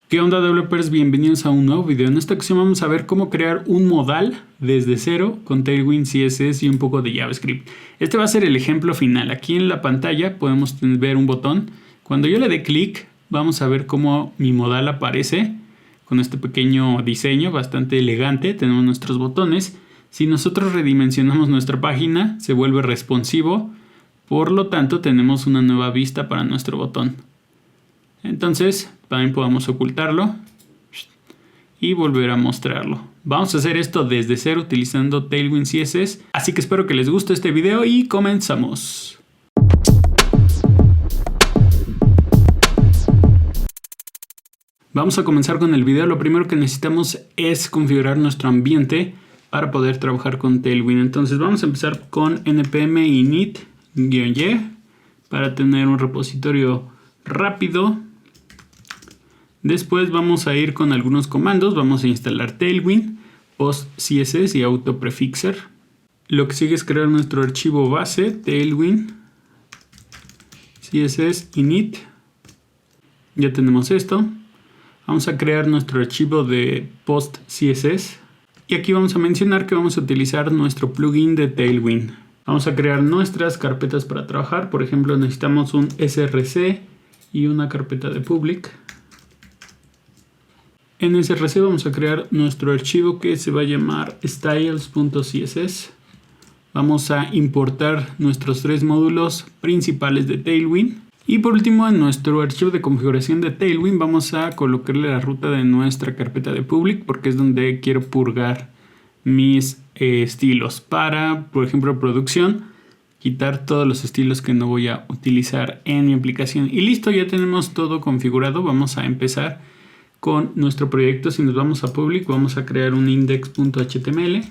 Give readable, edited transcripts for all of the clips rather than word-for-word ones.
¿Qué onda, developers? Bienvenidos a un nuevo video. En esta ocasión vamos a ver cómo crear un modal desde cero con Tailwind, CSS y un poco de JavaScript. Este va a ser el ejemplo final. Aquí en la pantalla podemos ver un botón. Cuando yo le dé clic, vamos a ver cómo mi modal aparece con este pequeño diseño bastante elegante. Tenemos nuestros botones. Si nosotros redimensionamos nuestra página, se vuelve responsivo. Por lo tanto, tenemos una nueva vista para nuestro botón. Entonces también podemos ocultarlo y volver a mostrarlo. Vamos a hacer esto desde cero utilizando Tailwind CSS. Así que espero que les guste este video y comenzamos. Vamos a comenzar con el video. Lo primero que necesitamos es configurar nuestro ambiente para poder trabajar con Tailwind. Entonces vamos a empezar con npm init-y para tener un repositorio rápido. Después vamos a ir con algunos comandos. Vamos a instalar Tailwind, post CSS y auto prefixer. Lo que sigue es crear nuestro archivo base Tailwind CSS init. Ya tenemos esto. Vamos a crear nuestro archivo de post CSS. Y aquí vamos a mencionar que vamos a utilizar nuestro plugin de Tailwind. Vamos a crear nuestras carpetas para trabajar. Por ejemplo, necesitamos un src y una carpeta de public. En src vamos a crear nuestro archivo que se va a llamar styles.css. Vamos a importar nuestros tres módulos principales de Tailwind. Y por último, en nuestro archivo de configuración de Tailwind vamos a colocarle la ruta de nuestra carpeta de public, porque es donde quiero purgar mis estilos para, por ejemplo, producción. Quitar todos los estilos que no voy a utilizar en mi aplicación. Y listo, ya tenemos todo configurado. Vamos a empezar con nuestro proyecto. Si nos vamos a public, vamos a crear un index.html.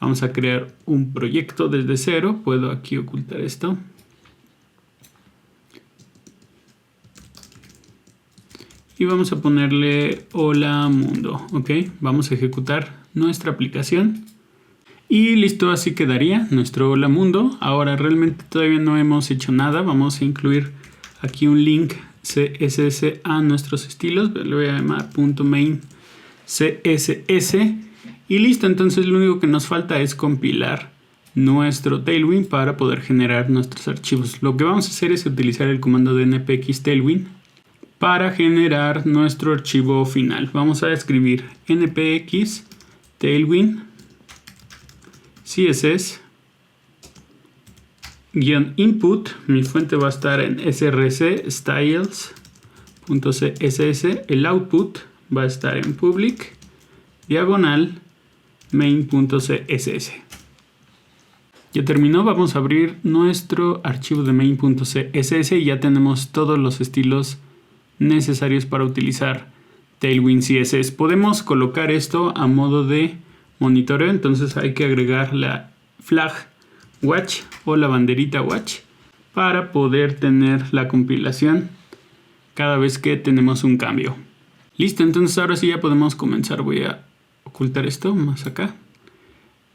Vamos a crear un proyecto desde cero. Puedo aquí ocultar esto. Y vamos a ponerle hola mundo. Ok, vamos a ejecutar nuestra aplicación. Y listo, así quedaría nuestro hola mundo. Ahora realmente todavía no hemos hecho nada. Vamos a incluir aquí un link CSS a nuestros estilos. Le voy a llamar .main CSS. Y listo, entonces lo único que nos falta es compilar nuestro Tailwind para poder generar nuestros archivos. Lo que vamos a hacer es utilizar el comando de npx tailwind para generar nuestro archivo final. Vamos a escribir npx tailwind css -input. Mi fuente va a estar en src styles.css. El output va a estar en public diagonal main.css. Ya terminó. Vamos a abrir nuestro archivo de main.css y ya tenemos todos los estilos necesarios para utilizar Tailwind CSS. Podemos colocar esto a modo de monitoreo, entonces hay que agregar la flag watch o la banderita watch para poder tener la compilación cada vez que tenemos un cambio. Listo, entonces ahora sí ya podemos comenzar. Voy a ocultar esto más acá.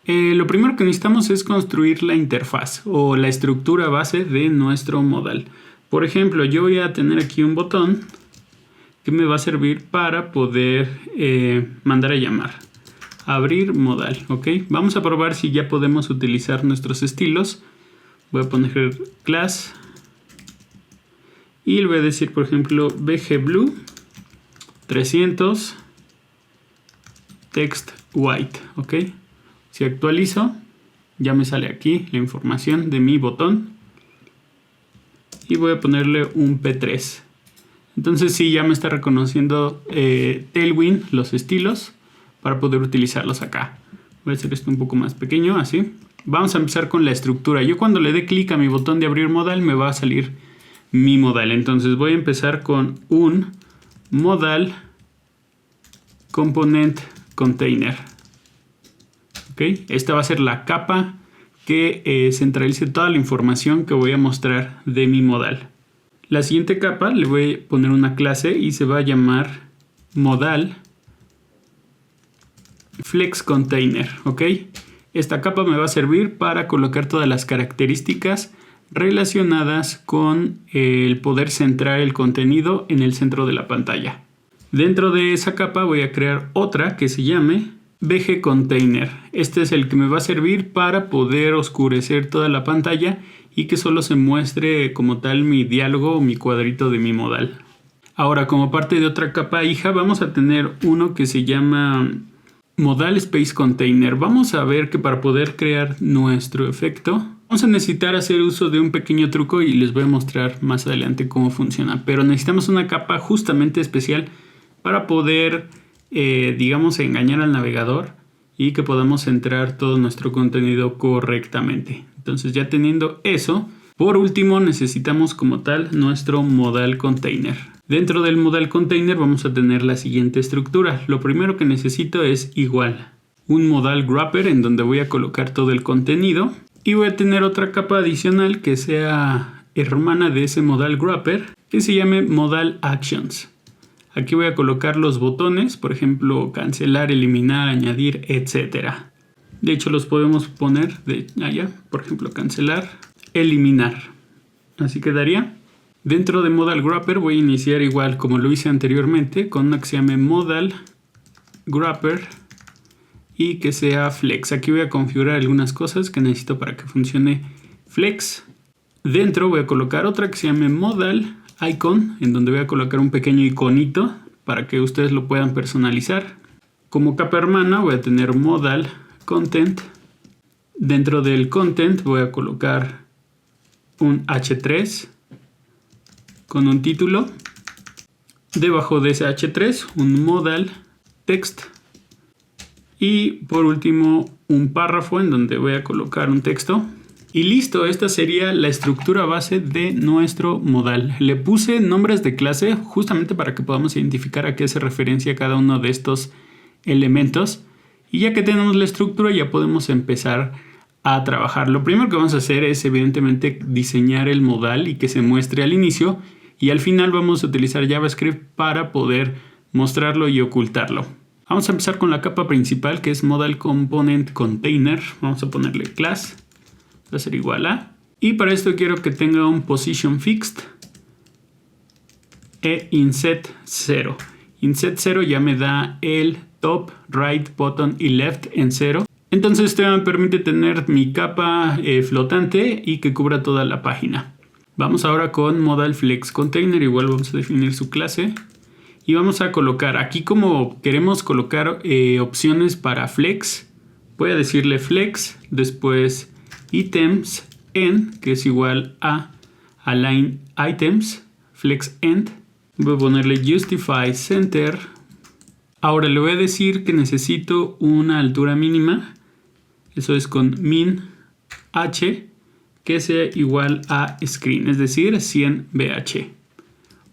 Lo primero que necesitamos es construir la interfaz o la estructura base de nuestro modal. Por ejemplo, yo voy a tener aquí un botón que me va a servir para poder mandar a llamar. Abrir modal, ok. Vamos a probar si ya podemos utilizar nuestros estilos. Voy a poner class y le voy a decir, por ejemplo, bgblue 300 text white, ok. Si actualizo, ya me sale aquí la información de mi botón y voy a ponerle un p3. Entonces sí, ya me está reconociendo Tailwind los estilos para poder utilizarlos acá. Voy a hacer esto un poco más pequeño, así. Vamos a empezar con la estructura. Yo cuando le dé clic a mi botón de abrir modal me va a salir mi modal. Entonces voy a empezar con un modal component container. ¿Ok? Esta va a ser la capa que centralice toda la información que voy a mostrar de mi modal. La siguiente capa le voy a poner una clase y se va a llamar modal flex container, ¿ok? Esta capa me va a servir para colocar todas las características relacionadas con el poder centrar el contenido en el centro de la pantalla. Dentro de esa capa voy a crear otra que se llame VG Container. Este es el que me va a servir para poder oscurecer toda la pantalla y que solo se muestre como tal mi diálogo o mi cuadrito de mi modal. Ahora, como parte de otra capa hija, vamos a tener uno que se llama Modal Space Container. Vamos a ver que para poder crear nuestro efecto vamos a necesitar hacer uso de un pequeño truco y les voy a mostrar más adelante cómo funciona. Pero necesitamos una capa justamente especial para poder, digamos, engañar al navegador y que podamos entrar todo nuestro contenido correctamente. Entonces, ya teniendo eso, por último necesitamos como tal nuestro modal container. Dentro del modal container vamos a tener la siguiente estructura. Lo primero que necesito es igual un modal wrapper en donde voy a colocar todo el contenido y voy a tener otra capa adicional que sea hermana de ese modal wrapper que se llame modal actions. Aquí voy a colocar los botones, por ejemplo, cancelar, eliminar, añadir, etc. De hecho, los podemos poner de allá, por ejemplo, cancelar, eliminar. Así quedaría. Dentro de modal wrapper voy a iniciar igual como lo hice anteriormente con una que se llame modal wrapper y que sea flex. Aquí voy a configurar algunas cosas que necesito para que funcione flex. Dentro voy a colocar otra que se llame modal icon, en donde voy a colocar un pequeño iconito para que ustedes lo puedan personalizar. Como capa hermana voy a tener modal content. Dentro del content voy a colocar un h3 con un título. Debajo de ese h3 un modal text. Y por último un párrafo en donde voy a colocar un texto. Y listo, esta sería la estructura base de nuestro modal. Le puse nombres de clase justamente para que podamos identificar a qué hace referencia cada uno de estos elementos. Y ya que tenemos la estructura ya podemos empezar a trabajar. Lo primero que vamos a hacer es evidentemente diseñar el modal y que se muestre al inicio. Y al final vamos a utilizar JavaScript para poder mostrarlo y ocultarlo. Vamos a empezar con la capa principal que es Modal Component Container. Vamos a ponerle class. Va a ser igual a. Y para esto quiero que tenga un position fixed e inset 0. Inset 0 ya me da el top, right, bottom y left en 0. Entonces esto me permite tener mi capa flotante y que cubra toda la página. Vamos ahora con Modal Flex Container. Igual vamos a definir su clase. Y vamos a colocar aquí, como queremos colocar opciones para flex, voy a decirle flex, después items end, que es igual a align items, flex end. Voy a ponerle justify center. Ahora le voy a decir que necesito una altura mínima. Eso es con min h, que sea igual a screen, es decir, 100 bh.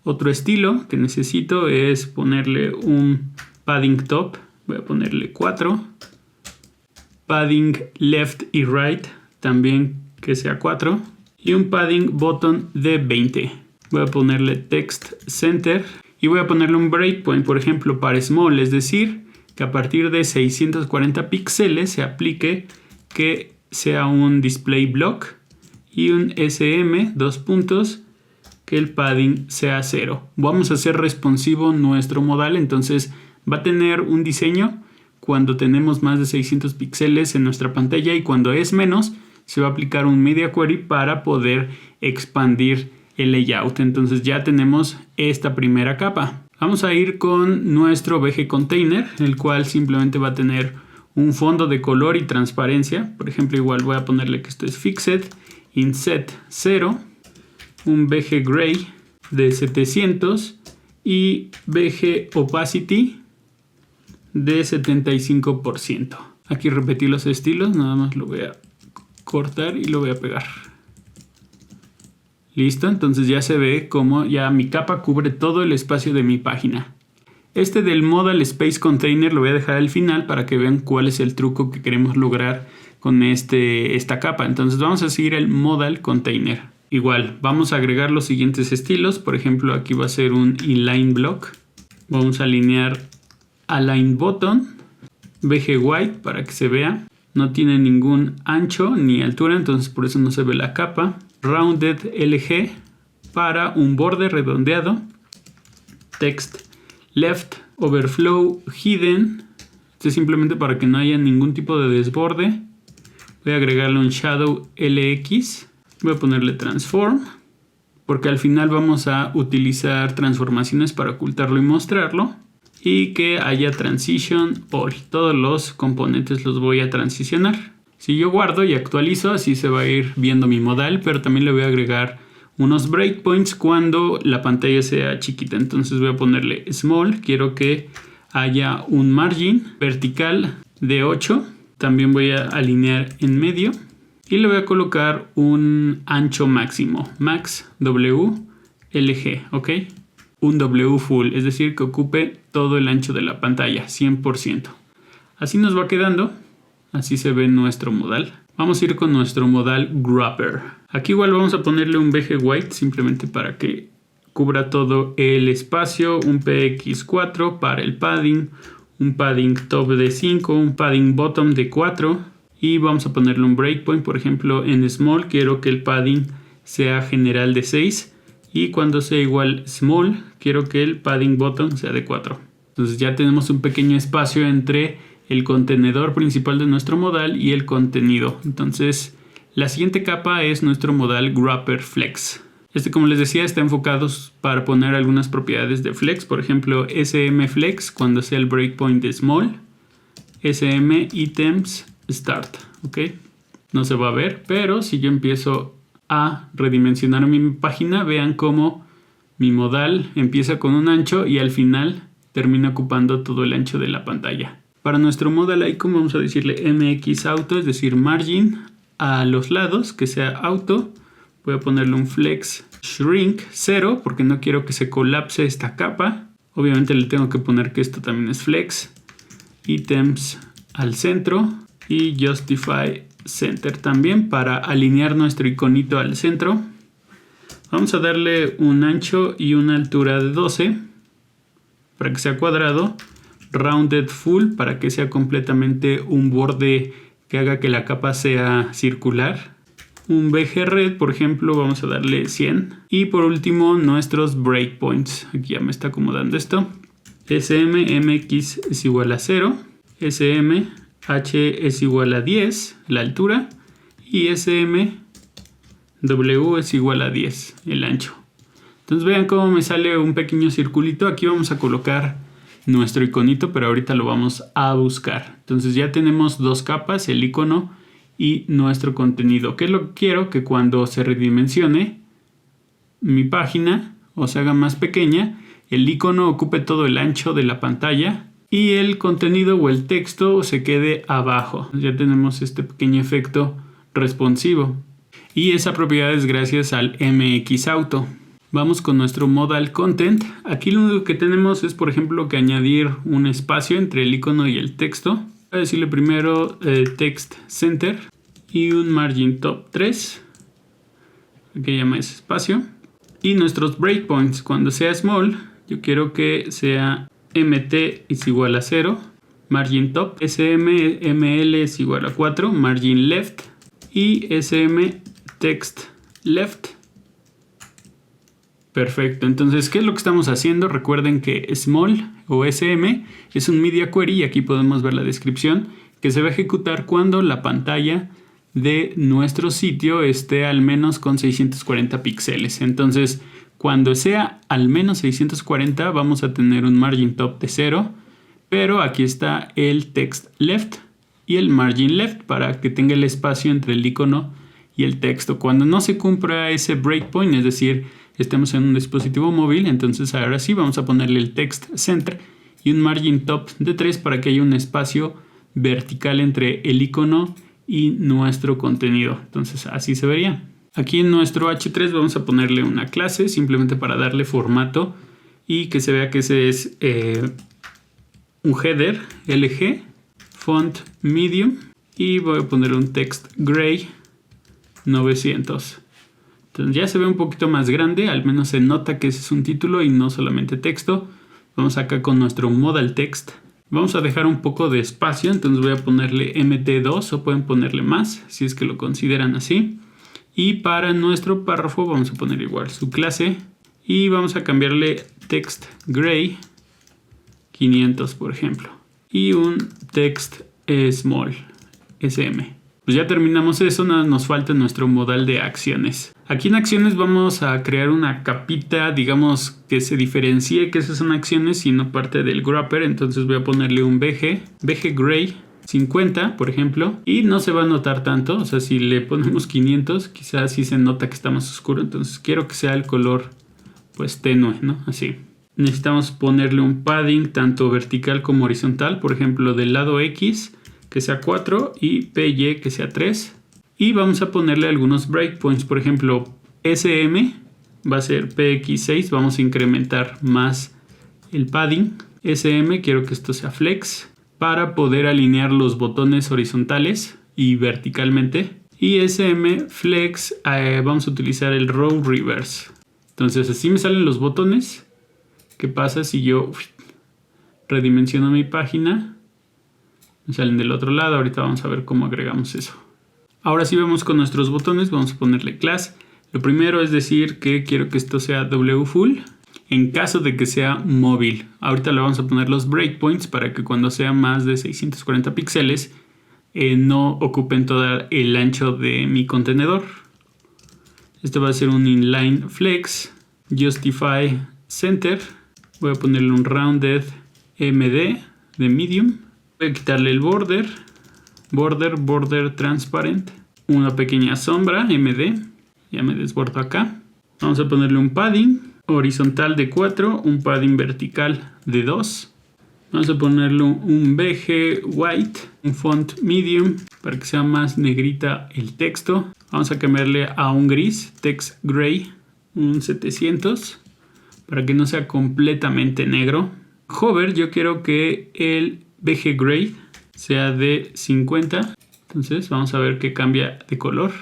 Otro estilo que necesito es ponerle un padding top. Voy a ponerle 4. Padding left y right también que sea 4. Y un padding bottom de 20. Voy a ponerle text center. Y voy a ponerle un breakpoint, por ejemplo, para small. Es decir, que a partir de 640 píxeles se aplique que sea un display block. Y un SM, 2 puntos. Que el padding sea 0. Vamos a hacer responsivo nuestro modal, entonces va a tener un diseño cuando tenemos más de 600 píxeles en nuestra pantalla y cuando es menos se va a aplicar un media query para poder expandir el layout. Entonces ya tenemos esta primera capa. Vamos a ir con nuestro VG Container, el cual simplemente va a tener un fondo de color y transparencia. Por ejemplo, igual voy a ponerle que esto es Fixed, Inset 0. Un VG Gray de 700 y VG Opacity de 75%. Aquí repetí los estilos, nada más lo voy a cortar y lo voy a pegar. Listo, entonces ya se ve como ya mi capa cubre todo el espacio de mi página. Este del Modal Space Container lo voy a dejar al final para que vean cuál es el truco que queremos lograr con esta capa. Entonces vamos a seguir el Modal Container. Igual, vamos a agregar los siguientes estilos. Por ejemplo, aquí va a ser un inline block. Vamos a alinear align button, VG white para que se vea. No tiene ningún ancho ni altura, entonces por eso no se ve la capa. Rounded LG para un borde redondeado. Text left overflow hidden. Esto es simplemente para que no haya ningún tipo de desborde. Voy a agregarle un shadow LX. Voy a ponerle transform, porque al final vamos a utilizar transformaciones para ocultarlo y mostrarlo. Y que haya transition all. Todos los componentes los voy a transicionar. Si yo guardo y actualizo, así se va a ir viendo mi modal, pero también le voy a agregar unos breakpoints cuando la pantalla sea chiquita. Entonces voy a ponerle small. Quiero que haya un margin vertical de 8. También voy a alinear en medio. Y le voy a colocar un ancho máximo. Max WLG, ¿ok? Un W full, es decir, que ocupe todo el ancho de la pantalla, 100%. Así nos va quedando. Así se ve nuestro modal. Vamos a ir con nuestro modal Wrapper. Aquí igual vamos a ponerle un BG White simplemente para que cubra todo el espacio. Un PX4 para el padding. Un padding top de 5. Un padding bottom de 4. Y vamos a ponerle un breakpoint. Por ejemplo, en small quiero que el padding sea general de 6. Y cuando sea igual small, quiero que el padding bottom sea de 4. Entonces ya tenemos un pequeño espacio entre el contenedor principal de nuestro modal y el contenido. Entonces la siguiente capa es nuestro modal Wrapper Flex. Este, como les decía, está enfocado para poner algunas propiedades de flex. Por ejemplo, SM Flex cuando sea el breakpoint de small. SM Items Start. ¿Ok? No se va a ver, pero si yo empiezo a redimensionar mi página, vean cómo mi modal empieza con un ancho y al final termina ocupando todo el ancho de la pantalla. Para nuestro modal icon vamos a decirle MX auto, es decir, margin a los lados, que sea auto. Voy a ponerle un flex shrink 0 porque no quiero que se colapse esta capa. Obviamente le tengo que poner que esto también es flex. Items al centro y justify center también para alinear nuestro iconito al centro. Vamos a darle un ancho y una altura de 12 para que sea cuadrado. Rounded full para que sea completamente un borde que haga que la capa sea circular. Un BG red, por ejemplo, vamos a darle 100. Y por último, nuestros breakpoints. Aquí ya me está acomodando esto. SM MX es igual a 0. SM H es igual a 10, la altura. Y SM W es igual a 10, el ancho. Entonces vean cómo me sale un pequeño circulito. Aquí vamos a colocar nuestro iconito, pero ahorita lo vamos a buscar. Entonces ya tenemos dos capas, el icono y nuestro contenido. ¿Qué es lo que quiero? Que cuando se redimensione mi página o se haga más pequeña, el icono ocupe todo el ancho de la pantalla y el contenido o el texto se quede abajo. Ya tenemos este pequeño efecto responsivo. Y esa propiedad es gracias al MX Auto. Vamos con nuestro modal content. Aquí lo único que tenemos es, por ejemplo, que añadir un espacio entre el icono y el texto. Voy a decirle primero text center y un margin top 3. Que llama ese espacio. Y nuestros breakpoints, cuando sea small, yo quiero que sea mt es igual a 0, margin top, sml es igual a 4, margin left y sm text left. Perfecto, entonces, ¿qué es lo que estamos haciendo? Recuerden que small o sm es un media query y aquí podemos ver la descripción que se va a ejecutar cuando la pantalla de nuestro sitio esté al menos con 640 píxeles. Entonces, cuando sea al menos 640 vamos a tener un margin top de 0, pero aquí está el text left y el margin left para que tenga el espacio entre el icono y el texto. Cuando no se cumpla ese breakpoint, es decir, estemos en un dispositivo móvil, entonces ahora sí vamos a ponerle el text center y un margin top de 3 para que haya un espacio vertical entre el icono y nuestro contenido. Entonces así se vería. Aquí en nuestro H3 vamos a ponerle una clase simplemente para darle formato y que se vea que ese es un header LG, font medium y voy a poner un text gray 900. Entonces ya se ve un poquito más grande, al menos se nota que ese es un título y no solamente texto. Vamos acá con nuestro modal text. Vamos a dejar un poco de espacio, entonces voy a ponerle mt2 o pueden ponerle más si es que lo consideran así. Y para nuestro párrafo vamos a poner igual su clase y vamos a cambiarle text gray 500, por ejemplo. Y un text small, SM. Pues ya terminamos eso, nada nos falta nuestro modal de acciones. Aquí en acciones vamos a crear una capita, digamos, que se diferencie que esas son acciones y no parte del wrapper. Entonces voy a ponerle un BG gray 50, por ejemplo, y no se va a notar tanto. O sea, si le ponemos 500, quizás sí se nota que está más oscuro. Entonces quiero que sea el color pues tenue, ¿no? Así. Necesitamos ponerle un padding tanto vertical como horizontal. Por ejemplo, del lado X que sea 4 y PY que sea 3. Y vamos a ponerle algunos breakpoints. Por ejemplo, SM va a ser PX6. Vamos a incrementar más el padding. SM quiero que esto sea flex para poder alinear los botones horizontales y verticalmente. Y SM flex vamos a utilizar el row reverse. Entonces así me salen los botones. ¿Qué pasa si yo redimensiono mi página? Me salen del otro lado. Ahorita vamos a ver cómo agregamos eso. Ahora sí vamos con nuestros botones. Vamos a ponerle class. Lo primero es decir que quiero que esto sea WFull en caso de que sea móvil. Ahorita le vamos a poner los breakpoints para que cuando sea más de 640 píxeles no ocupen todo el ancho de mi contenedor. Este va a ser un inline flex, justify center. Voy a ponerle un rounded MD de medium. Voy a quitarle el border transparent. Una pequeña sombra MD. Ya me desbordo acá. Vamos a ponerle un padding horizontal de 4, un padding vertical de 2. Vamos a ponerle un BG white, un font medium para que sea más negrita el texto. Vamos a cambiarle a un gris, text gray, un 700 para que no sea completamente negro. Hover, yo quiero que el BG gray sea de 50. Entonces vamos a ver que cambia de color.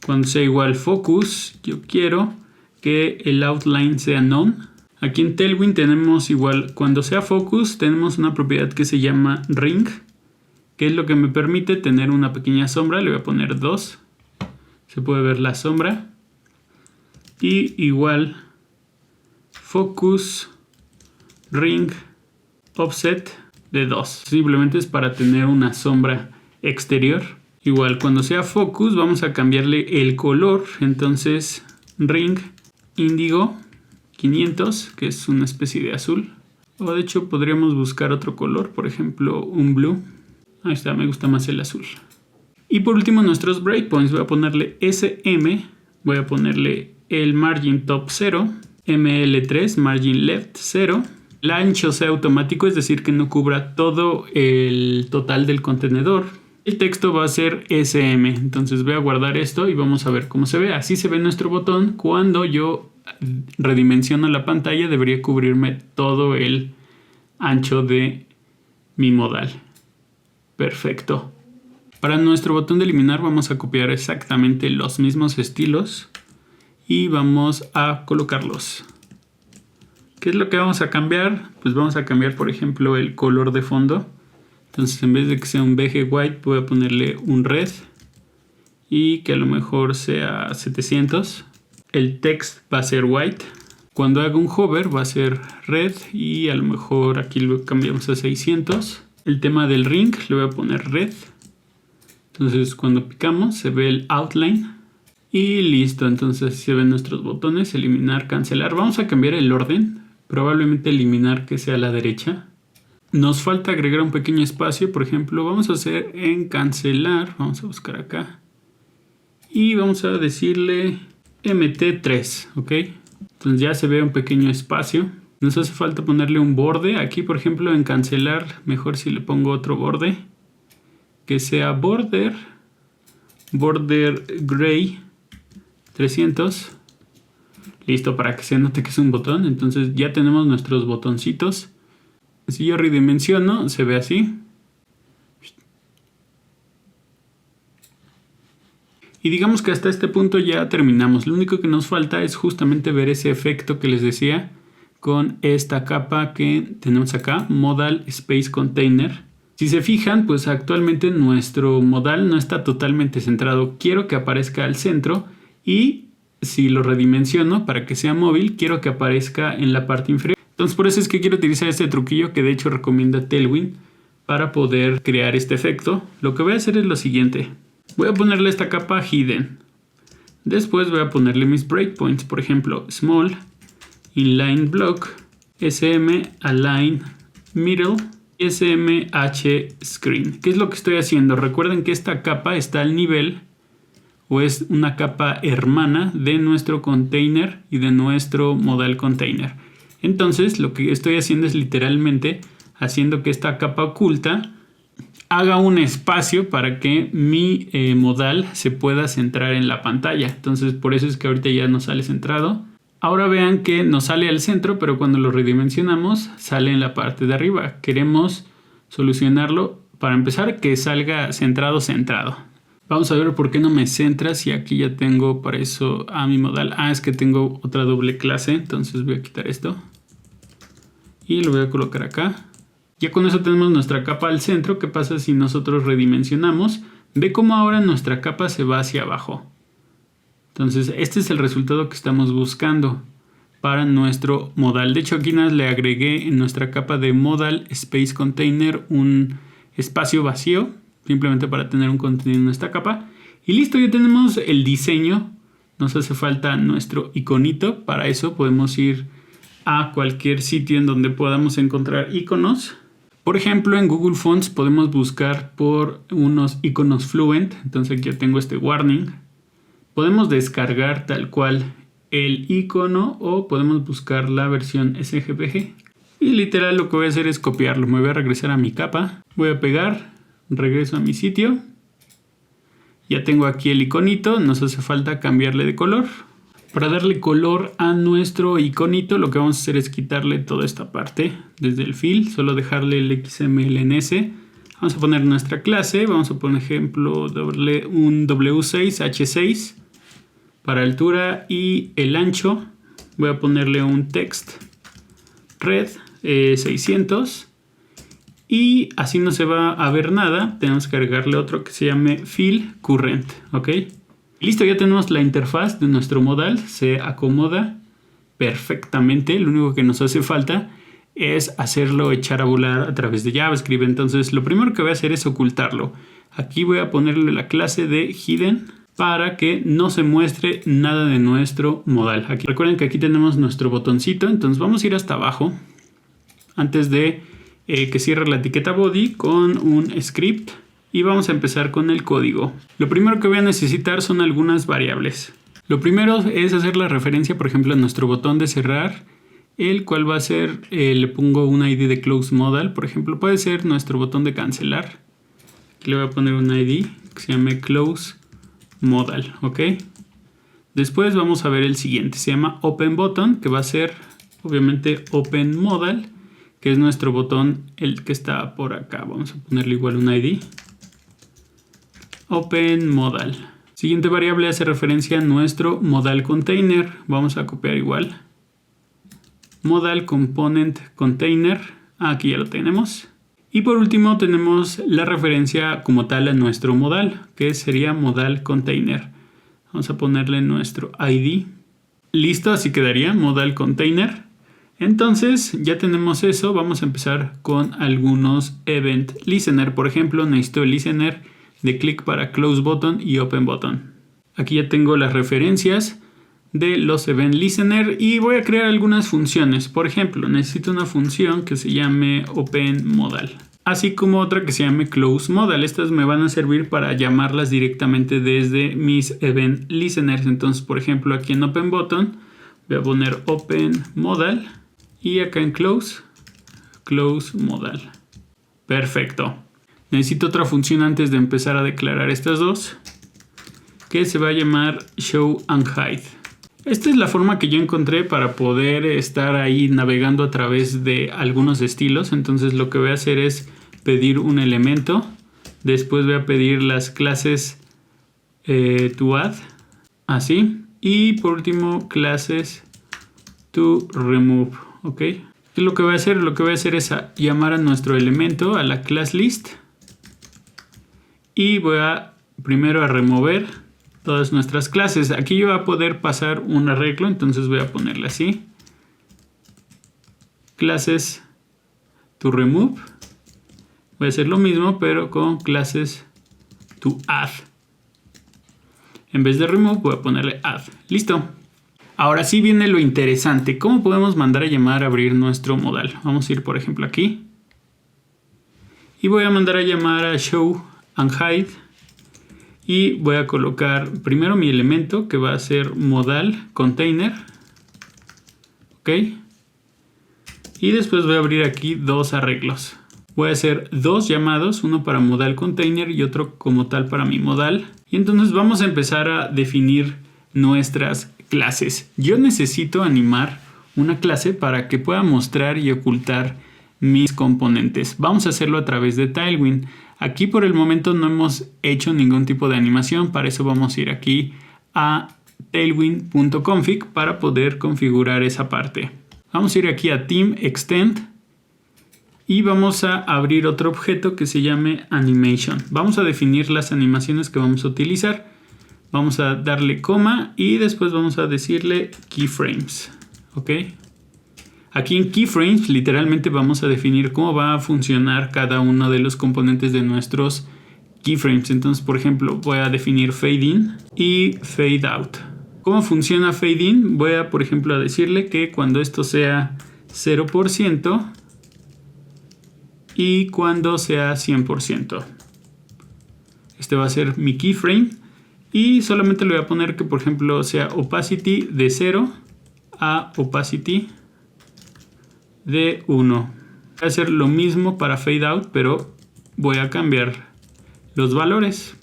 Cuando sea igual focus, yo quiero que el outline sea none. Aquí en Tailwind tenemos igual, cuando sea focus tenemos una propiedad que se llama ring, que es lo que me permite tener una pequeña sombra. Le voy a poner 2. Se puede ver la sombra. Y igual focus ring offset de 2. Simplemente es para tener una sombra exterior. Igual cuando sea focus vamos a cambiarle el color. Entonces ring índigo 500, que es una especie de azul. O de hecho podríamos buscar otro color, por ejemplo un blue. Ahí está, me gusta más el azul. Y por último nuestros breakpoints. Voy a ponerle SM, voy a ponerle el margin top 0, ML3, margin left 0. El ancho sea automático, es decir que no cubra todo el total del contenedor. El texto va a ser SM, entonces voy a guardar esto y vamos a ver cómo se ve. Así se ve nuestro botón. Cuando yo redimensiono la pantalla debería cubrirme todo el ancho de mi modal. Perfecto. Para nuestro botón de eliminar vamos a copiar exactamente los mismos estilos y vamos a colocarlos. ¿Qué es lo que vamos a cambiar? Pues vamos a cambiar, por ejemplo, el color de fondo. Entonces en vez de que sea un BG white voy a ponerle un red y que a lo mejor sea 700. El text va a ser white. Cuando haga un hover va a ser red y a lo mejor aquí lo cambiamos a 600. El tema del ring le voy a poner red. Entonces cuando picamos se ve el outline y listo. Entonces se ven nuestros botones, eliminar, cancelar. Vamos a cambiar el orden. Probablemente eliminar que sea a la derecha. Nos falta agregar un pequeño espacio, por ejemplo, vamos a hacer en cancelar, vamos a buscar acá y vamos a decirle MT3, ¿ok? Entonces ya se ve un pequeño espacio. Nos hace falta ponerle un borde. Aquí, por ejemplo, en cancelar, mejor si le pongo otro borde que sea border gray 300. Listo, para que se note que es un botón. Entonces ya tenemos nuestros botoncitos. Si yo redimensiono, se ve así. Y digamos que hasta este punto ya terminamos. Lo único que nos falta es justamente ver ese efecto que les decía con esta capa que tenemos acá, Modal Space Container. Si se fijan, pues actualmente nuestro modal no está totalmente centrado. Quiero que aparezca al centro y si lo redimensiono para que sea móvil, quiero que aparezca en la parte inferior. Entonces por eso es que quiero utilizar este truquillo que de hecho recomienda Tailwind para poder crear este efecto. Lo que voy a hacer es lo siguiente. Voy a ponerle esta capa hidden. Después voy a ponerle mis breakpoints. Por ejemplo, small, inline block, sm align middle y smh screen. ¿Qué es lo que estoy haciendo? Recuerden que esta capa está al nivel o es una capa hermana de nuestro container y de nuestro modal container. Entonces lo que estoy haciendo es literalmente haciendo que esta capa oculta haga un espacio para que mi modal se pueda centrar en la pantalla. Entonces por eso es que ahorita ya nos sale centrado. Ahora vean que nos sale al centro, pero cuando lo redimensionamos sale en la parte de arriba. Queremos solucionarlo para empezar que salga centrado. Vamos a ver por qué no me centra si aquí ya tengo para eso a mi modal. Es que tengo otra doble clase, entonces voy a quitar esto y lo voy a colocar acá. Ya con eso tenemos nuestra capa al centro. ¿Qué pasa si nosotros redimensionamos? Ve cómo ahora nuestra capa se va hacia abajo. Entonces este es el resultado que estamos buscando para nuestro modal. De hecho aquí nada le agregué en nuestra capa de modal space container un espacio vacío, simplemente para tener un contenido en esta capa. Y listo, ya tenemos el diseño. Nos hace falta nuestro iconito. Para eso podemos ir a cualquier sitio en donde podamos encontrar iconos. Por ejemplo, en Google Fonts podemos buscar por unos iconos Fluent. Entonces aquí ya tengo este warning. Podemos descargar tal cual el icono o podemos buscar la versión SGPG. Y literal lo que voy a hacer es copiarlo. Me voy a regresar a mi capa. Voy a pegar. Regreso a mi sitio. Ya tengo aquí el iconito. Nos hace falta cambiarle de color. Para darle color a nuestro iconito, lo que vamos a hacer es quitarle toda esta parte desde el fill. Solo dejarle el XML en S. Vamos a poner nuestra clase. Vamos a poner ejemplo un W6H6 para altura y el ancho. Voy a ponerle un text red 600. Y así no se va a ver nada. Tenemos que agregarle otro que se llame fill current. ¿Ok? Listo, ya tenemos la interfaz de nuestro modal. Se acomoda perfectamente. Lo único que nos hace falta es hacerlo echar a volar a través de JavaScript. Entonces lo primero que voy a hacer es ocultarlo. Aquí voy a ponerle la clase de hidden para que no se muestre nada de nuestro modal. Aquí, recuerden que aquí tenemos nuestro botoncito. Entonces vamos a ir hasta abajo antes de que cierre la etiqueta body con un script y vamos a empezar con el código. Lo primero que voy a necesitar son algunas variables. Lo primero es hacer la referencia, por ejemplo, a nuestro botón de cerrar, el cual va a ser, le pongo un ID de close modal, por ejemplo, puede ser nuestro botón de cancelar. Aquí le voy a poner un ID que se llame close modal, ¿ok? Después vamos a ver el siguiente, se llama open button, que va a ser obviamente open modal, que es nuestro botón, el que está por acá. Vamos a ponerle igual un ID. Open modal. Siguiente variable hace referencia a nuestro modal container. Vamos a copiar igual. Modal component container. Aquí ya lo tenemos. Y por último tenemos la referencia como tal a nuestro modal, que sería modal container. Vamos a ponerle nuestro ID. Listo, así quedaría modal container. Entonces ya tenemos eso. Vamos a empezar con algunos event listener. Por ejemplo, necesito el listener de click para close button y open button. Aquí ya tengo las referencias de los event listener y voy a crear algunas funciones. Por ejemplo, necesito una función que se llame open modal, así como otra que se llame close modal. Estas me van a servir para llamarlas directamente desde mis event listeners. Entonces, por ejemplo, aquí en open button voy a poner open modal y acá en close modal. Perfecto. Necesito otra función antes de empezar a declarar estas dos, que se va a llamar show and hide. Esta es la forma que yo encontré para poder estar ahí navegando a través de algunos estilos. Entonces lo que voy a hacer es pedir un elemento. Después voy a pedir las clases to add, así. Y por último clases to remove, ¿ok? ¿Qué es lo que voy a hacer? Lo que voy a hacer es llamar a nuestro elemento, a la class list. Y voy a primero a remover todas nuestras clases. Aquí yo voy a poder pasar un arreglo, entonces voy a ponerle así. classes to remove. Voy a hacer lo mismo, pero con classes to add. En vez de remove voy a ponerle add. Listo. Ahora sí viene lo interesante. ¿Cómo podemos mandar a llamar a abrir nuestro modal? Vamos a ir por ejemplo aquí. Y voy a mandar a llamar a show and hide. Y voy a colocar primero mi elemento que va a ser modal container. Ok. Y después voy a abrir aquí dos arreglos. Voy a hacer dos llamados, uno para modal container y otro como tal para mi modal. Y entonces vamos a empezar a definir nuestras clases. Yo necesito animar una clase para que pueda mostrar y ocultar mis componentes. Vamos a hacerlo a través de Tailwind. Aquí por el momento no hemos hecho ningún tipo de animación. Para eso vamos a ir aquí a tailwind.config para poder configurar esa parte. Vamos a ir aquí a Team Extend y vamos a abrir otro objeto que se llame Animation. Vamos a definir las animaciones que vamos a utilizar. Vamos a darle coma y después vamos a decirle keyframes. ¿Ok? Aquí en keyframes literalmente vamos a definir cómo va a funcionar cada uno de los componentes de nuestros keyframes. Entonces, por ejemplo, voy a definir fade in y fade out. ¿Cómo funciona fade in? Voy a, por ejemplo, a decirle que cuando esto sea 0% y cuando sea 100%. Este va a ser mi keyframe y solamente le voy a poner que, por ejemplo, sea opacity de 0 a opacity de 1. Voy a hacer lo mismo para fade out, pero voy a cambiar los valores.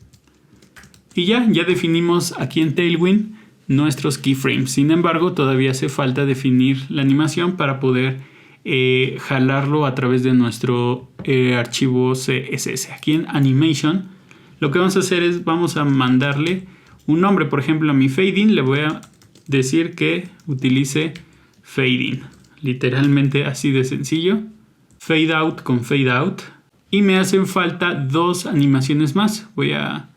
Y ya definimos aquí en Tailwind nuestros keyframes. Sin embargo, todavía hace falta definir la animación para poder jalarlo a través de nuestro archivo CSS. Aquí en Animation, lo que vamos a hacer es vamos a mandarle un nombre. Por ejemplo, a mi fade in le voy a decir que utilice fade in. Literalmente así de sencillo. Fade out con fade out. Y me hacen falta dos animaciones más. Voy a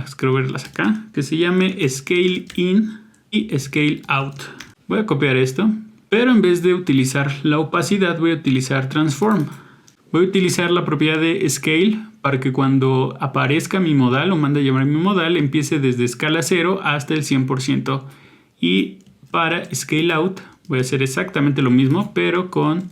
escribirlas acá. Que se llame Scale In y Scale Out. Voy a copiar esto. Pero en vez de utilizar la opacidad voy a utilizar Transform. Voy a utilizar la propiedad de Scale para que cuando aparezca mi modal o mande a llamar mi modal empiece desde escala 0 hasta el 100%. Y para Scale Out voy a hacer exactamente lo mismo, pero con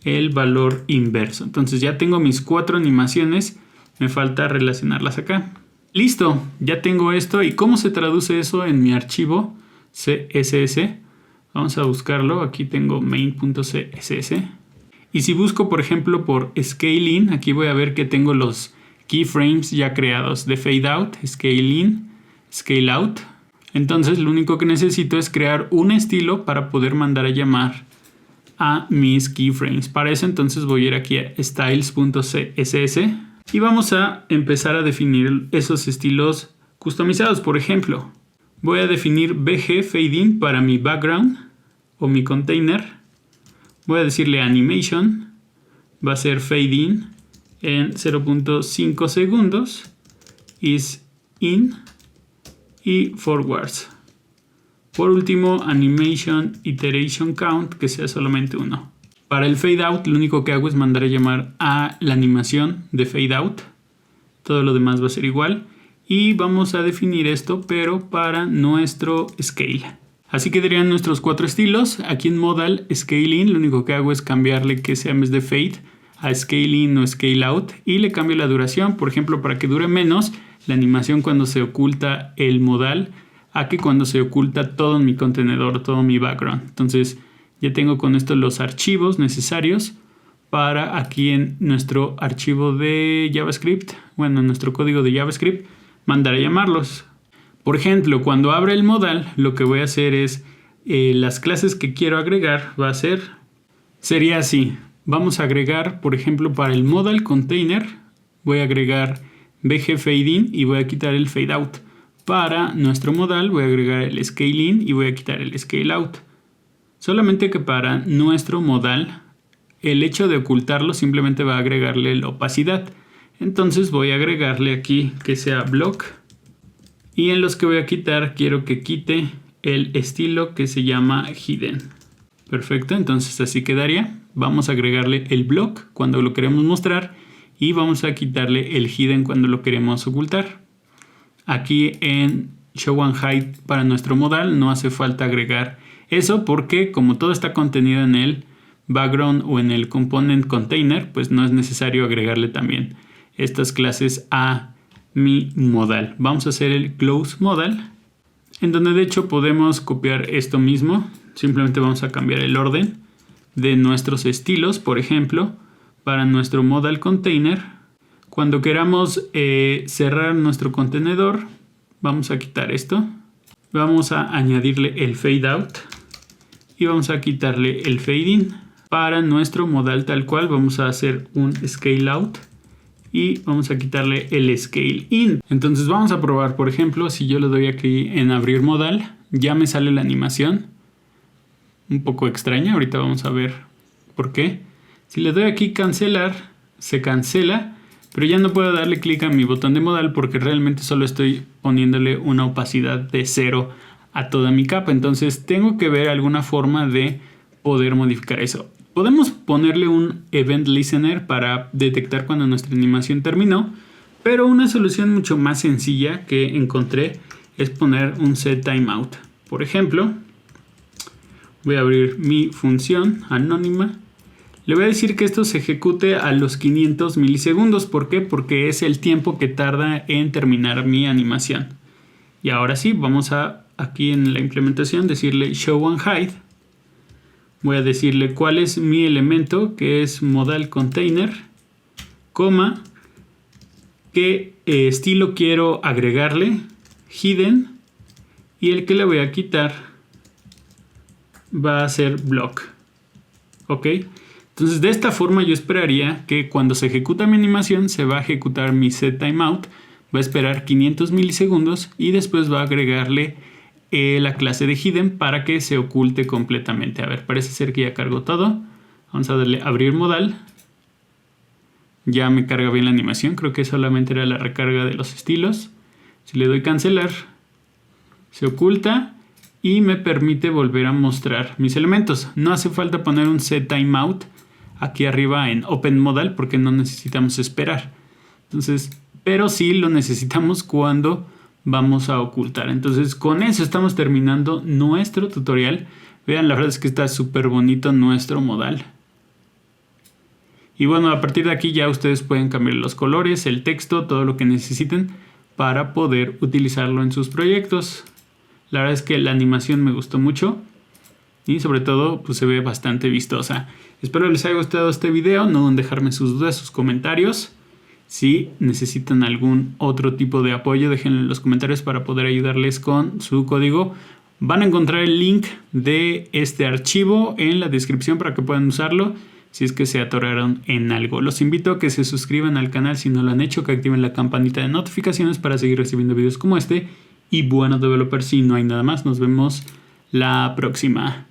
el valor inverso. Entonces ya tengo mis 4 animaciones. Me falta relacionarlas acá. Listo, ya tengo esto. ¿Y cómo se traduce eso en mi archivo CSS? Vamos a buscarlo. Aquí tengo main.css. Y si busco, por ejemplo, por Scale In, aquí voy a ver que tengo los keyframes ya creados de Fade Out, Scale In, Scale Out. Entonces lo único que necesito es crear un estilo para poder mandar a llamar a mis keyframes. Para eso entonces voy a ir aquí a styles.css y vamos a empezar a definir esos estilos customizados. Por ejemplo, voy a definir BG Fade In para mi background o mi container. Voy a decirle animation, va a ser fade in en 0.5 segundos, is in y forwards. Por último, animation iteration count, que sea solamente 1. Para el fade out, lo único que hago es mandar a llamar a la animación de fade out. Todo lo demás va a ser igual. Y vamos a definir esto, pero para nuestro scale. Así quedarían nuestros 4 estilos. Aquí en Modal Scale In lo único que hago es cambiarle que sea en vez de Fade a Scale In o Scale Out. Y le cambio la duración, por ejemplo, para que dure menos la animación cuando se oculta el modal a que cuando se oculta todo mi contenedor, todo mi background. Entonces ya tengo con esto los archivos necesarios para aquí en nuestro archivo de JavaScript, bueno, en nuestro código de JavaScript, mandar a llamarlos. Por ejemplo, cuando abra el modal, lo que voy a hacer es las clases que quiero agregar sería así. Vamos a agregar, por ejemplo, para el modal container, voy a agregar BG Fade In y voy a quitar el Fade Out. Para nuestro modal voy a agregar el Scale In y voy a quitar el Scale Out. Solamente que para nuestro modal, el hecho de ocultarlo simplemente va a agregarle la opacidad. Entonces voy a agregarle aquí que sea block. Y en los que voy a quitar, quiero que quite el estilo que se llama hidden. Perfecto, entonces así quedaría. vamos a agregarle el block cuando lo queremos mostrar y vamos a quitarle el hidden cuando lo queremos ocultar. Aquí en show and hide para nuestro modal no hace falta agregar eso porque como todo está contenido en el background o en el component container, pues no es necesario agregarle también estas clases a mi modal. Vamos a hacer el close modal, en donde de hecho podemos copiar esto mismo. Simplemente vamos a cambiar el orden de nuestros estilos. Por ejemplo, para nuestro modal container, cuando queramos cerrar nuestro contenedor, vamos a quitar esto. Vamos a añadirle el fade out y vamos a quitarle el fade in. Para nuestro modal tal cual vamos a hacer un scale out y vamos a quitarle el scale in. Entonces vamos a probar, por ejemplo, si yo le doy aquí en abrir modal, ya me sale la animación un poco extraña. Ahorita vamos a ver por qué. Si le doy aquí cancelar, se cancela, pero ya no puedo darle clic a mi botón de modal porque realmente solo estoy poniéndole una opacidad de 0 a toda mi capa. Entonces tengo que ver alguna forma de poder modificar eso. Podemos ponerle un event listener para detectar cuando nuestra animación terminó, pero una solución mucho más sencilla que encontré es poner un set timeout. Por ejemplo, voy a abrir mi función anónima. Le voy a decir que esto se ejecute a los 500 milisegundos. ¿Por qué? Porque es el tiempo que tarda en terminar mi animación. Y ahora sí, vamos a aquí en la implementación decirle show and hide. Voy a decirle cuál es mi elemento, que es modal container, coma, qué estilo quiero agregarle, hidden, y el que le voy a quitar va a ser block. Ok, entonces de esta forma yo esperaría que cuando se ejecuta mi animación se va a ejecutar mi set timeout, va a esperar 500 milisegundos y después va a agregarle la clase de hidden para que se oculte completamente. A ver, parece ser que ya cargó todo. Vamos a darle abrir modal. Ya me carga bien la animación. Creo que solamente era la recarga de los estilos. Si le doy cancelar, se oculta y me permite volver a mostrar mis elementos. No hace falta poner un set timeout aquí arriba en open modal porque no necesitamos esperar. Entonces, pero sí lo necesitamos cuando vamos a ocultar. Entonces con eso estamos terminando nuestro tutorial. Vean, la verdad es que está súper bonito nuestro modal. Y bueno, a partir de aquí ya ustedes pueden cambiar los colores, el texto, todo lo que necesiten para poder utilizarlo en sus proyectos. La verdad es que la animación me gustó mucho y sobre todo pues se ve bastante vistosa. Espero les haya gustado este video. No duden en dejarme sus dudas, sus comentarios. Si necesitan algún otro tipo de apoyo, déjenlo en los comentarios para poder ayudarles con su código. Van a encontrar el link de este archivo en la descripción para que puedan usarlo si es que se atoraron en algo. Los invito a que se suscriban al canal si no lo han hecho, que activen la campanita de notificaciones para seguir recibiendo videos como este. Y bueno, developers, si no hay nada más, nos vemos la próxima.